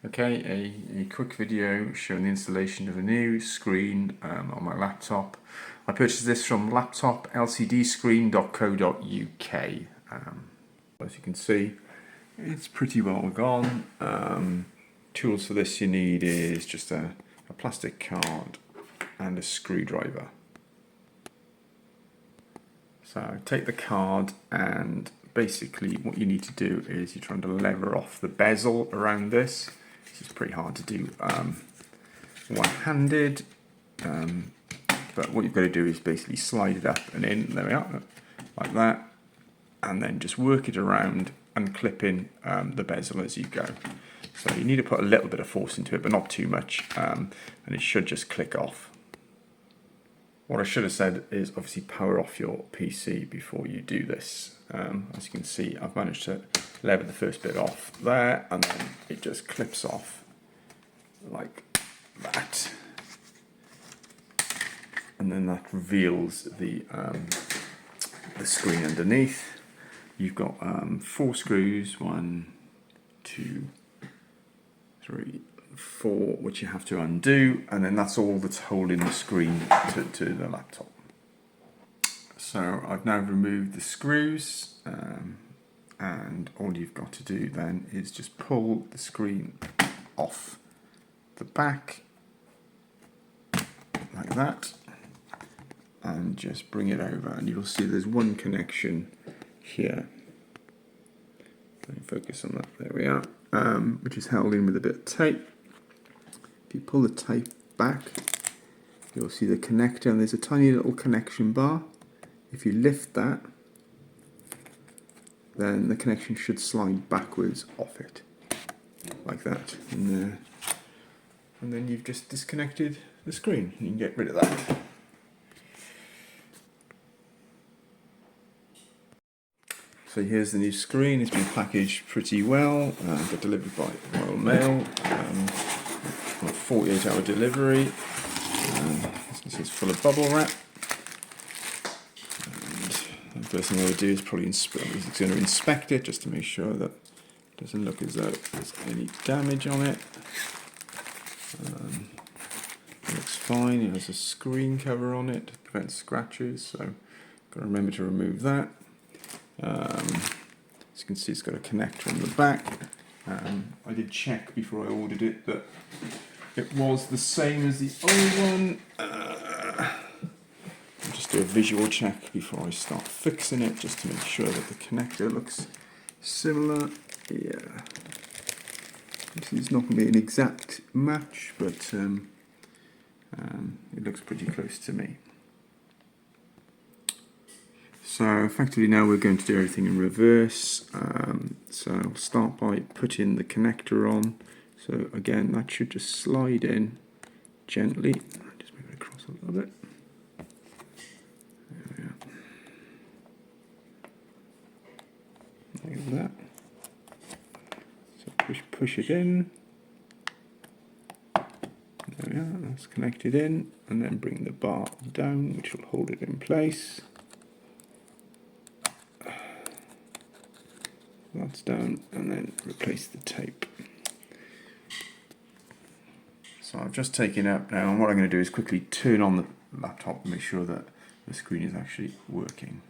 Okay, a quick video showing the installation of a new screen on my laptop. I purchased this from laptoplcdscreen.co.uk. As you can see, it's pretty well gone. Tools for this you need is just a plastic card and a screwdriver. So take the card, and basically what you need to do is you're trying to lever off the bezel around this. This is pretty hard to do one-handed, but what you've got to do is basically slide it up and in, there we are, like that, and then just work it around and clip in the bezel as you go. So you need to put a little bit of force into it, but not too much, and it should just click off. What I should have said is obviously power off your PC before you do this. As you can see, I've managed to lever the first bit off there, and then it just clips off like that. And then that reveals the screen underneath. You've got 4 screws, 1, 2, 3, 4, which you have to undo, and then that's all that's holding the screen to the laptop. So I've now removed the screws, and all you've got to do then is just pull the screen off the back like that, and just bring it over, and you'll see there's one connection here. Let me focus on that, there we are, which is held in with a bit of tape. If you pull the tape back, you'll see the connector, and there's a tiny little connection bar. If you lift that, then the connection should slide backwards off it, like that. And then you've just disconnected the screen, and you can get rid of that. So here's the new screen. It's been packaged pretty well. Got delivered by Royal Mail. 48-hour delivery. This is full of bubble wrap. And the first thing I would do is probably going to inspect it just to make sure that it doesn't look as though there's any damage on it. It looks fine. It has a screen cover on it to prevent scratches, so got to remember to remove that. As you can see, it's got a connector on the back. I did check before I ordered it that it was the same as the old one. I'll just do a visual check before I start fixing it, just to make sure that the connector looks similar. Yeah, this is not going to be an exact match, but it looks pretty close to me. So effectively now we're going to do everything in reverse. So I'll start by putting the connector on. So again, that should just slide in gently. Just move it across a little bit. There we are. Like that. So push it in. There we are, that's connected in. And then bring the bar down, which will hold it in place. That's down, and then replace the tape. So I've just taken it up now, and what I'm going to do is quickly turn on the laptop and make sure that the screen is actually working.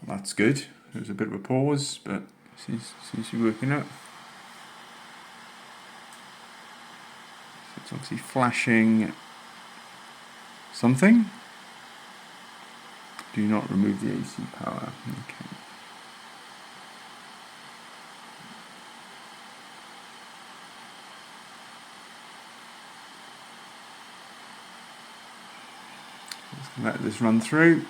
Well, that's good. There's a bit of a pause, but it seems to be working out. It's obviously flashing something. Do not remove the AC power. Okay. Just let this run through.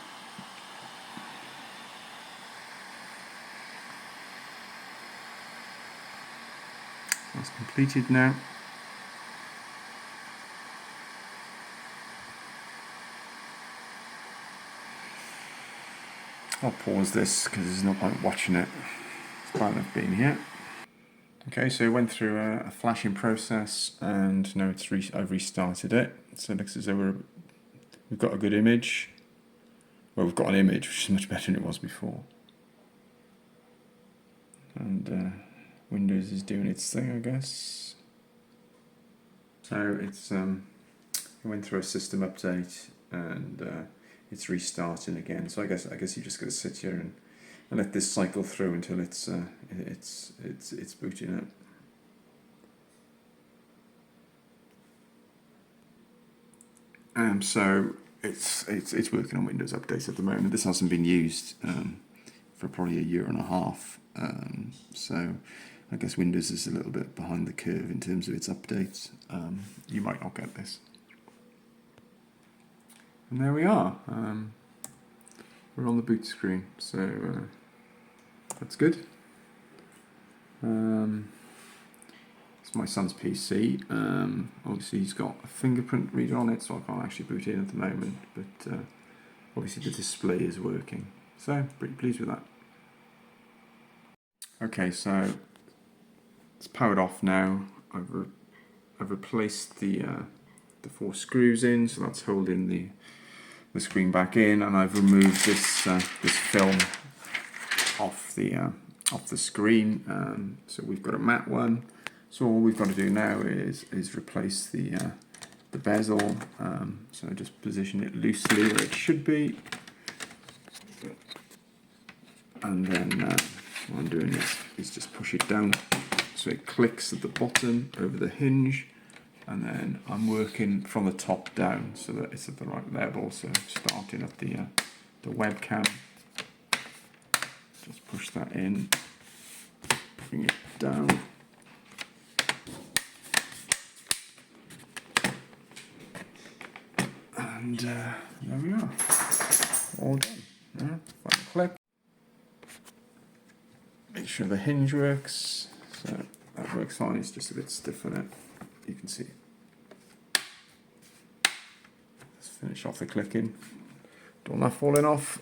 That's completed now. I'll pause this because there's no point watching it. It's bad enough being here. Okay, so it went through a flashing process, and now I've restarted it. So it looks as though we're we've got a good image. Well, we've got an image which is much better than it was before. And Windows is doing its thing, I guess. So it's it went through a system update and it's restarting again. So I guess you just got to sit here and let this cycle through until it's booting up. So it's working on Windows updates at the moment. This hasn't been used for probably a year and a half. So I guess Windows is a little bit behind the curve in terms of its updates. You might not get this. And there we are. We're on the boot screen, so that's good. It's my son's PC. Obviously he's got a fingerprint reader on it, so I can't actually boot in at the moment, but obviously the display is working. So, pretty pleased with that. Okay, so it's powered off now. I've replaced the 4 screws in, so that's holding the screen back in, and I've removed this film off the screen. So we've got a matte one. So all we've got to do now is replace the bezel. So just position it loosely where it should be, and then what I'm doing is just push it down so it clicks at the bottom over the hinge. And then I'm working from the top down so that it's at the right level. So starting at the webcam, just push that in, bring it down, and there we are, all done. Final click. Make sure the hinge works. So that works fine. It's just a bit stiff on it. You can see. Let's finish off the clicking. Don't want that falling off.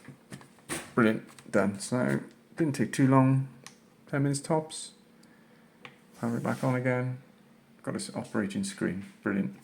Brilliant, done. So didn't take too long, 10 minutes tops. Power it back on again. Got an operating screen. Brilliant.